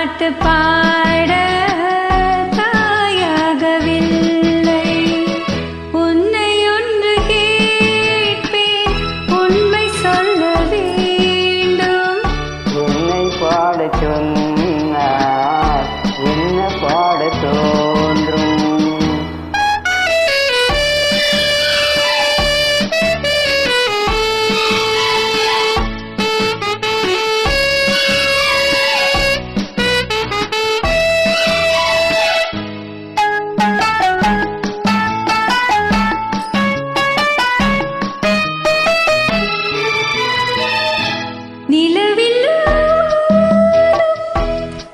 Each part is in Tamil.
பாட்டு பாட தாயாகவில்லை. உன்னை ஒன்று கேட்பேன், உண்மை சொல்ல வேண்டும். என்னை பாட சொன்னார் என்ன பாட தோன்றும். நிலவில்லா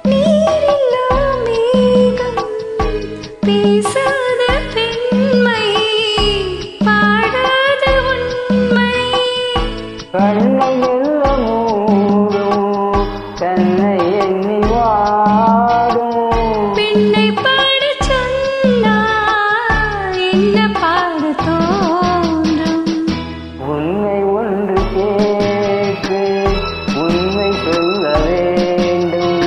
நீரில்லா மேகம், பேசாத பெண்மை, பாடாத உண்மை. கண்ணை எல்லாம் மூடும், தன்னை எண்ணி வாடும். பெண்ணை பாடச் சொன்னால் என்ன பாடத் தோன்றும். உண்மை ஒன்று கேட்டு உண்மை சொல்ல வேண்டும்.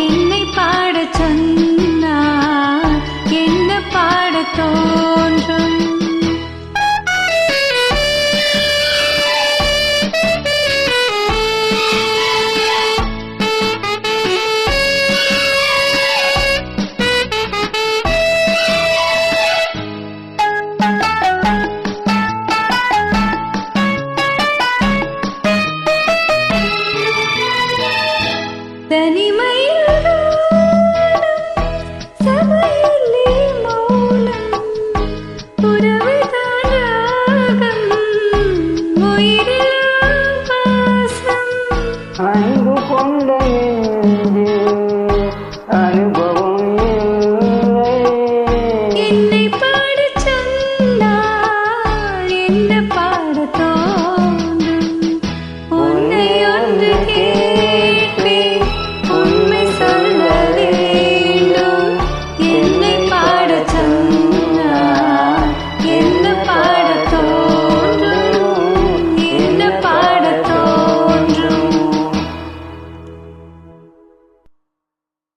என்னை பாடச் சொன்னால் என்ன பாடத் தோன்றும். தனிமையில்